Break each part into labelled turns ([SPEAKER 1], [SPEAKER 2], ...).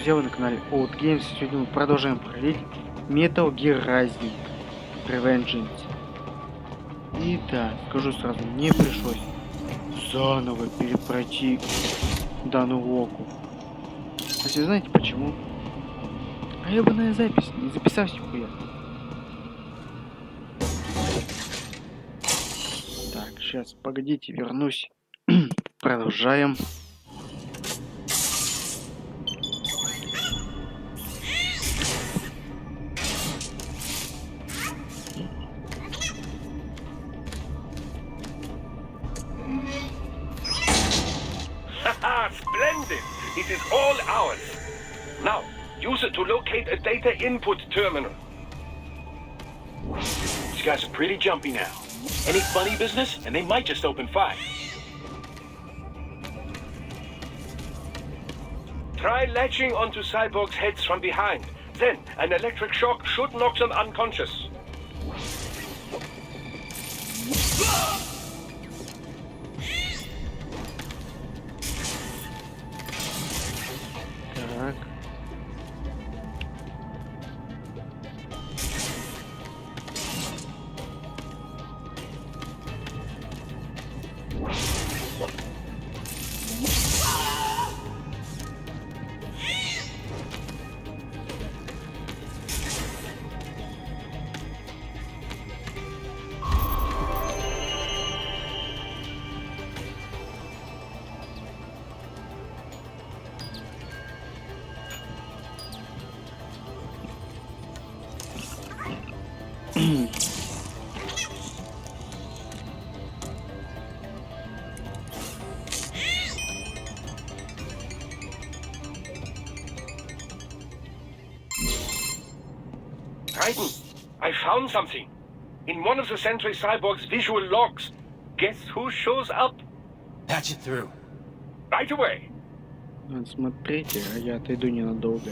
[SPEAKER 1] друзья, вы на канале Revengeance. Сегодня мы продолжаем проходить MGR Revengeance. И да, скажу сразу, мне пришлось заново перепройти данную локу. А все знаете почему? А я бы на запись не записался нихуя. Так, сейчас, погодите, вернусь. Продолжаем.
[SPEAKER 2] Splendid! It is all ours. Now, use it to locate a data input terminal. These guys are pretty jumpy now. Any funny business, and they might just open fire. Try latching onto cyborgs' heads from behind. Then, an electric shock should knock them unconscious.
[SPEAKER 1] Так.
[SPEAKER 2] Titan, I found something. In one of the Sentry Cyborg's visual logs. Guess who shows up?
[SPEAKER 3] Patch it through.
[SPEAKER 2] Right away.
[SPEAKER 1] Смотрите, а я отойду ненадолго.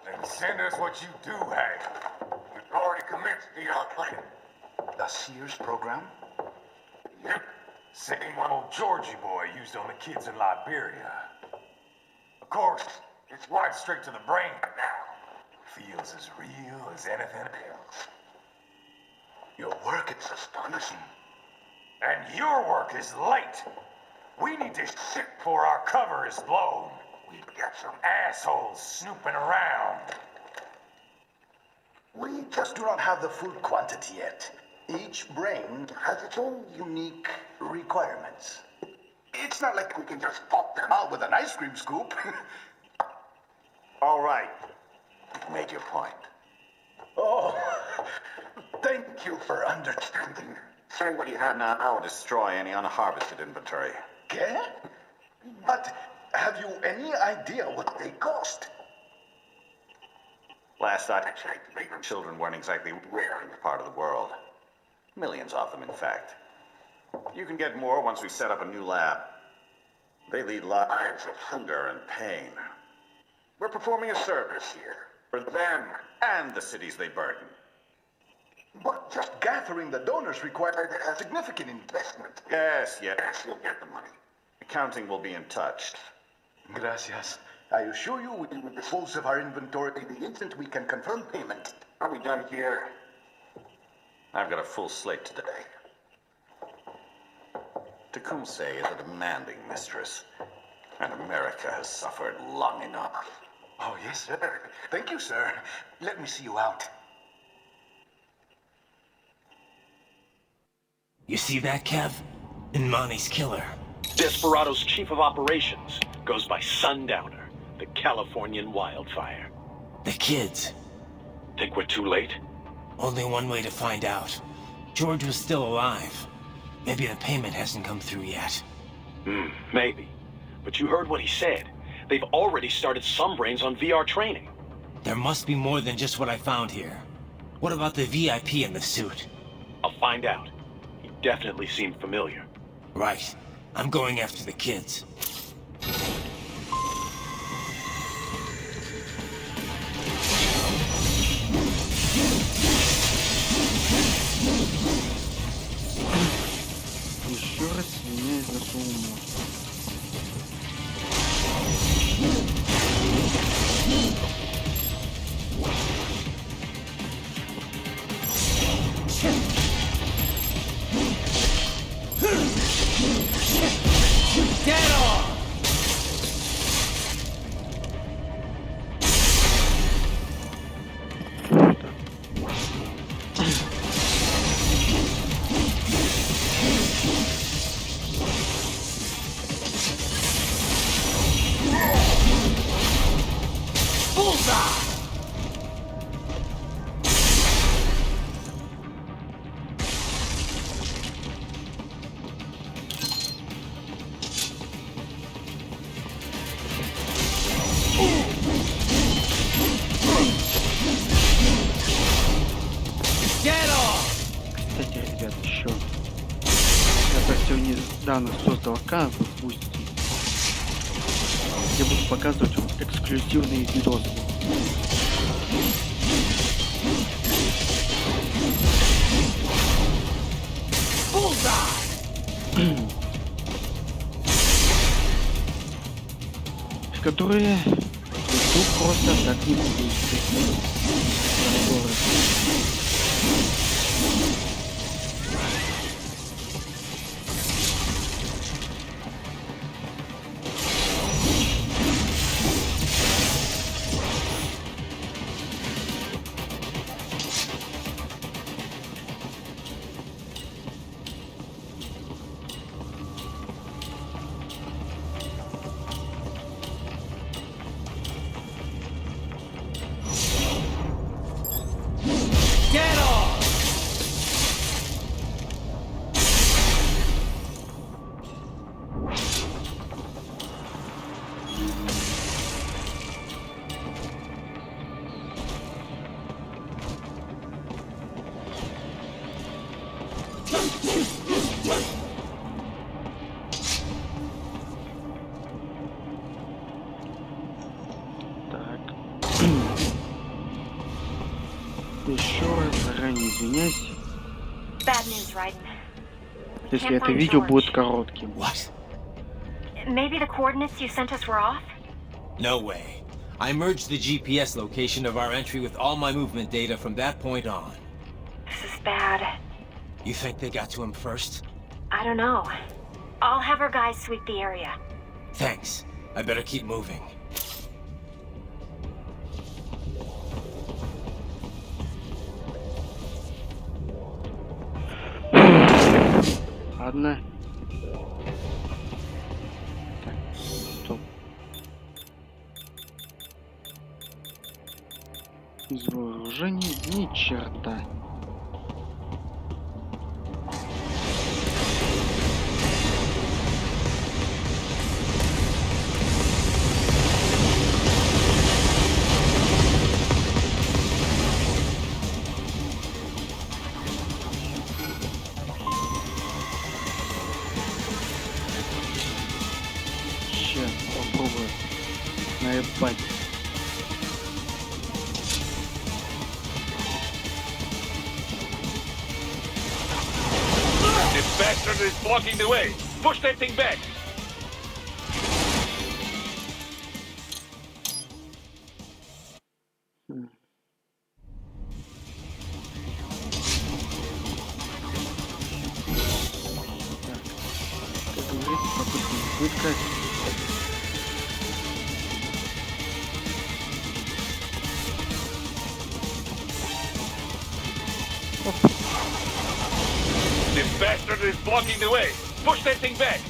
[SPEAKER 4] Then send us what you do have. You've already commenced the outplaying.
[SPEAKER 5] The Sears program?
[SPEAKER 4] Yep. Same one old Georgie boy used on the kids in Liberia. Of course, it's right straight to the brain now. Feels as real as anything else.
[SPEAKER 5] Your work is astonishing.
[SPEAKER 4] And your work is late. We need this shit before our cover is blown. We've got some assholes snooping around.
[SPEAKER 5] We just do not have the full quantity yet. Each brain has its own unique requirements. It's not like we can just pop them out with an ice cream scoop.
[SPEAKER 4] All right. You've made your point.
[SPEAKER 5] Oh, thank you for understanding.
[SPEAKER 6] Say what you have now. I'll destroy any unharvested inventory.
[SPEAKER 5] Okay? But have you any idea what they cost?
[SPEAKER 6] Last I checked, children weren't exactly rare in this part of the world. Millions of them, in fact. You can get more once we set up a new lab. They lead lives of hunger and pain. We're performing a service here for them and the cities they burden.
[SPEAKER 5] But just gathering the donors required a significant investment.
[SPEAKER 6] Yes, you'll get the money. Accounting will be in touch.
[SPEAKER 5] Gracias. I assure you we will dispose of our inventory the instant we can confirm payment.
[SPEAKER 6] Are we done here? I've got a full slate today. Tecumseh is a demanding mistress, and America has suffered long enough.
[SPEAKER 5] Oh, yes, sir. Thank you, sir. Let me see you out.
[SPEAKER 3] You see that, Kev? Imani's killer.
[SPEAKER 2] Desperado's chief of operations goes by Sundowner, the Californian wildfire.
[SPEAKER 3] The kids.
[SPEAKER 2] Think we're too late?
[SPEAKER 3] Only one way to find out. George was still alive. Maybe the payment hasn't come through yet.
[SPEAKER 2] Maybe. But you heard what he said. They've already started some brains on VR training.
[SPEAKER 3] There must be more than just what I found here. What about the VIP in the suit?
[SPEAKER 2] I'll find out. He definitely seemed familiar.
[SPEAKER 3] Right. I'm going after the kids.
[SPEAKER 1] ребят, еще. Я совсем недавно создал аккаунт в Бусти, где буду показывать вам эксклюзивные видосы. Которые YouTube просто так не выпустит. Еще раз заранее извиняюсь,
[SPEAKER 7] Bad news, Raiden.
[SPEAKER 1] если
[SPEAKER 7] Can't
[SPEAKER 1] это
[SPEAKER 7] find
[SPEAKER 1] видео
[SPEAKER 7] George.
[SPEAKER 1] будет коротким.
[SPEAKER 3] What?
[SPEAKER 7] Maybe the coordinates you sent us were off?
[SPEAKER 3] No way. I merged the GPS location of our entry with all my movement data from that point on.
[SPEAKER 7] This is bad.
[SPEAKER 3] You think they got to him first?
[SPEAKER 7] I don't know. I'll have our guys sweep the area.
[SPEAKER 3] Thanks. I better keep moving.
[SPEAKER 1] Ладно. Так, стоп. Из вооружения ни черта. Сейчас попробую наебать.
[SPEAKER 2] This bastard is blocking the way. Push that thing back.
[SPEAKER 1] Как говорится, попытка выиграть.
[SPEAKER 2] This bastard is blocking the way. Push that thing back.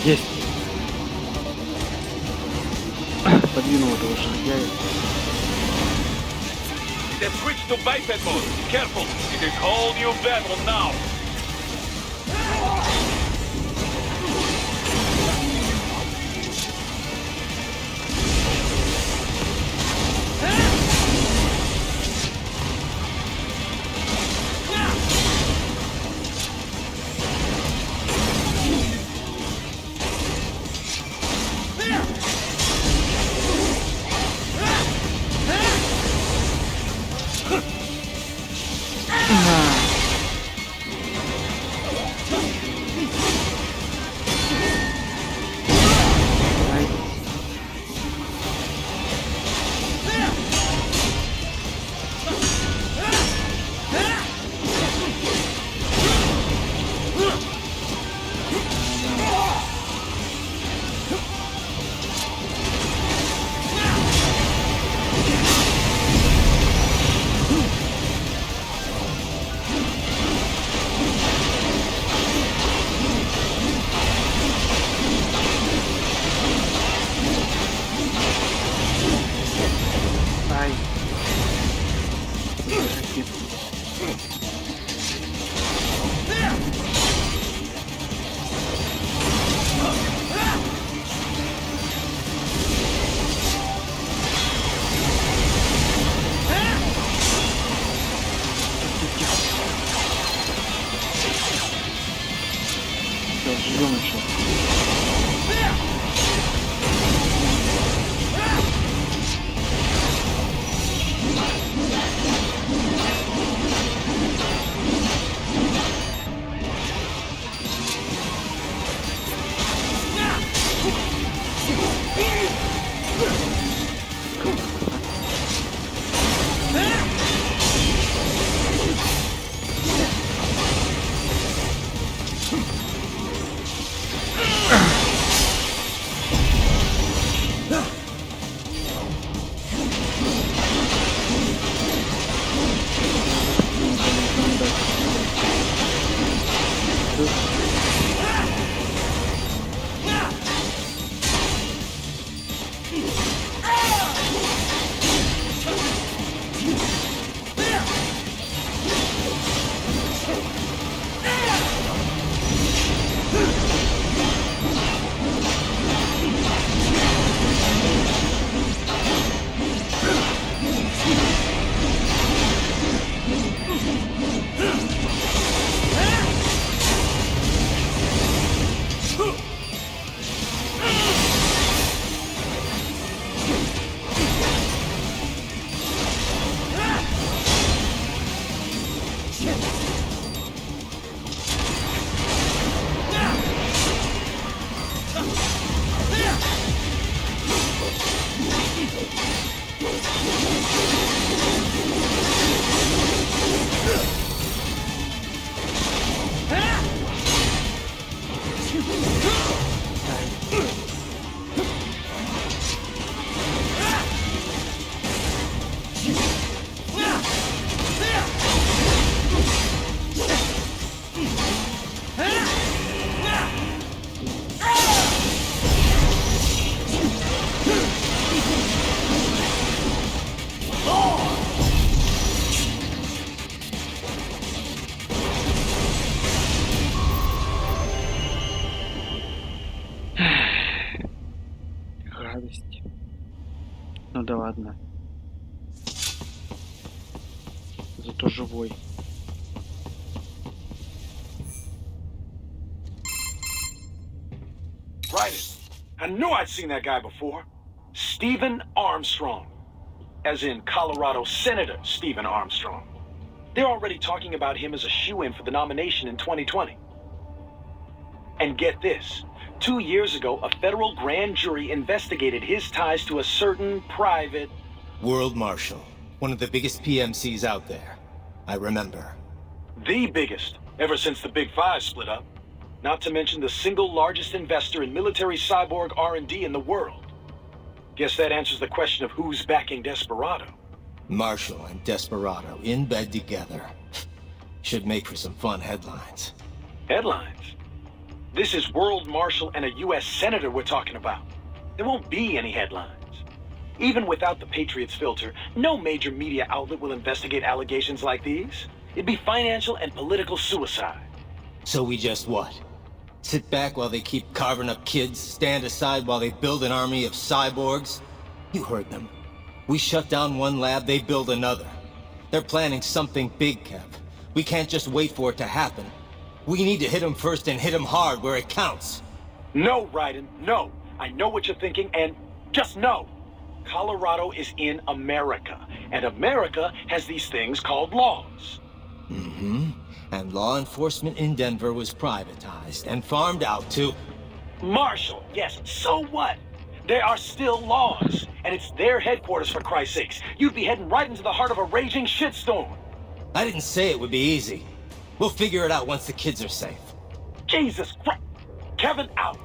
[SPEAKER 1] Есть. Подвинул этого шагая.
[SPEAKER 2] They've switched to biped mode. Careful. It is whole new battle now.
[SPEAKER 1] Радость. Ну да ладно. Зато живой.
[SPEAKER 2] Right. I knew I'd seen that guy before. Stephen Armstrong. As in Colorado Senator Stephen Armstrong. They're already talking about him as a shoo-in for the nomination in 2020. And get this. 2 years ago, a federal grand jury investigated his ties to a certain private...
[SPEAKER 3] World Marshal. One of the biggest PMCs out there. I remember.
[SPEAKER 2] The biggest, ever since the Big Five split up. Not to mention the single largest investor in military cyborg R&D in the world. Guess that answers the question of who's backing Desperado.
[SPEAKER 3] Marshall and Desperado in bed together. Should make for some fun headlines.
[SPEAKER 2] Headlines? This is World Marshal and a U.S. Senator we're talking about. There won't be any headlines. Even without the Patriots filter, no major media outlet will investigate allegations like these. It'd be financial and political suicide.
[SPEAKER 3] So we just what? Sit back while they keep carving up kids, stand aside while they build an army of cyborgs? You heard them. We shut down one lab, they build another. They're planning something big, Kev. We can't just wait for it to happen. We need to hit them first and hit them hard where it counts.
[SPEAKER 2] No, Raiden, no. I know what you're thinking, and just no. Colorado is in America, and America has these things called laws.
[SPEAKER 3] Mm-hmm. And law enforcement in Denver was privatized and farmed out to...
[SPEAKER 2] Marshall, yes, so what? There are still laws, and it's their headquarters, for Christ's sakes. You'd be heading right into the heart of a raging shitstorm.
[SPEAKER 3] I didn't say it would be easy. We'll figure it out once the kids are safe.
[SPEAKER 2] Jesus Christ. Kevin out.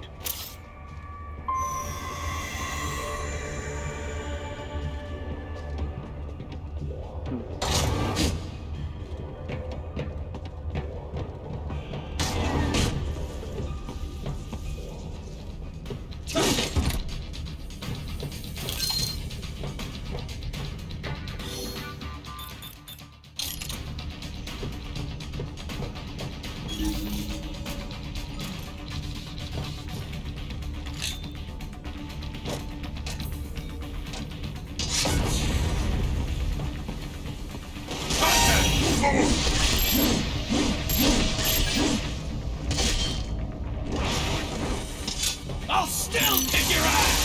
[SPEAKER 3] I'll still kick your ass!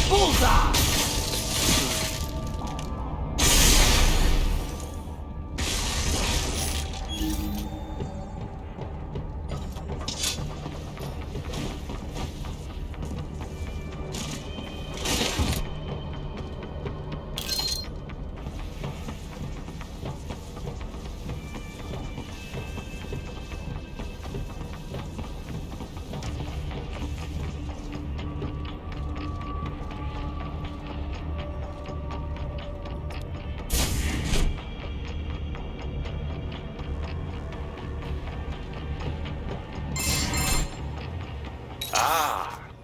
[SPEAKER 3] Bullseye!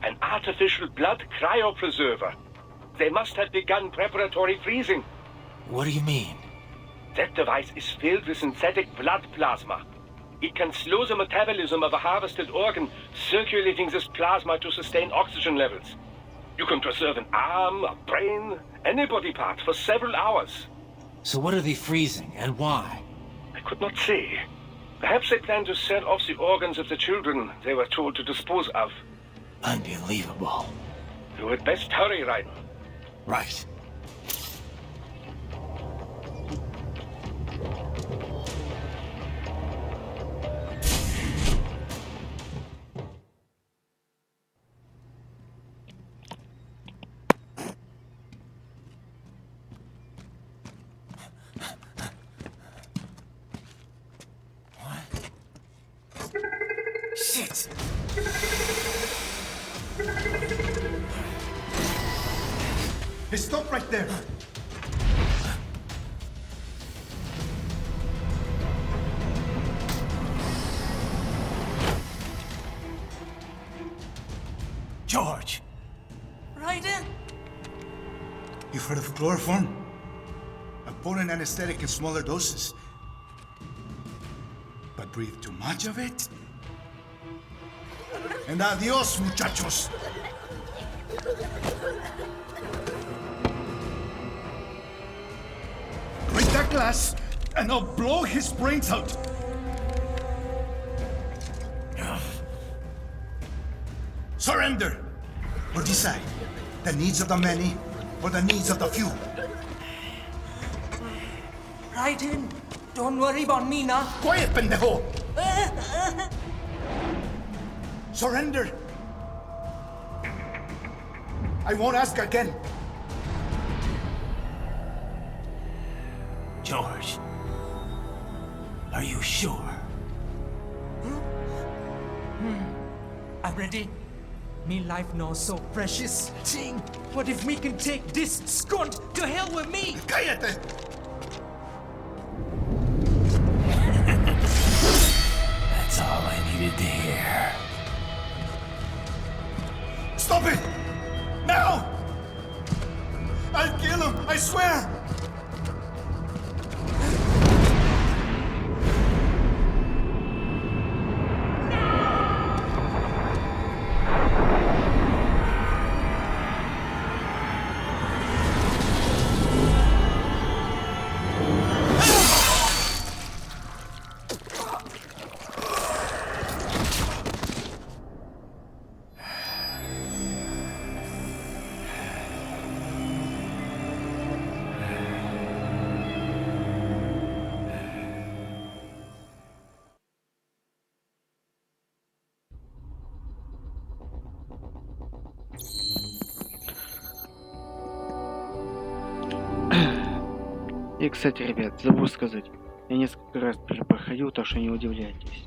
[SPEAKER 2] An artificial blood cryopreserver. They must have begun preparatory freezing.
[SPEAKER 3] What do you mean?
[SPEAKER 2] That device is filled with synthetic blood plasma. It can slow the metabolism of a harvested organ, circulating this plasma to sustain oxygen levels. You can preserve an arm, a brain, any body part for several hours.
[SPEAKER 3] So what are they freezing, and why?
[SPEAKER 2] I could not say.
[SPEAKER 8] Perhaps they plan to set off the organs of the children they were told to dispose of.
[SPEAKER 3] Unbelievable.
[SPEAKER 8] You had best hurry, Raiden.
[SPEAKER 3] Right. Shit!
[SPEAKER 5] Hey, stop right there!
[SPEAKER 3] George!
[SPEAKER 9] Raiden?
[SPEAKER 5] You've heard of chloroform? A potent anesthetic in smaller doses. But breathe too much of it? And adios, muchachos! Break that glass, and I'll blow his brains out! Surrender! Or decide. The needs of the many, or the needs of the few.
[SPEAKER 9] Raiden, don't worry about me now.
[SPEAKER 5] Quiet, pendejo! Surrender! I won't ask again.
[SPEAKER 3] George. Are you sure?
[SPEAKER 9] I'm ready. Me life now so precious. Ting, what if we can take this skunt to hell with me?
[SPEAKER 5] Cállate!
[SPEAKER 3] That's all I needed to hear.
[SPEAKER 5] Stop it! Now! I'll kill him, I swear!
[SPEAKER 1] И, кстати, ребят, забыл сказать, я несколько раз перепроходил, так что не удивляйтесь.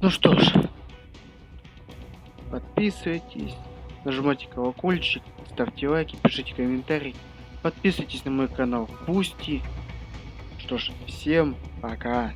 [SPEAKER 1] Ну что ж, подписывайтесь, нажимайте колокольчик, ставьте лайки, пишите комментарии, подписывайтесь на мой канал Бусти. Что ж, всем пока!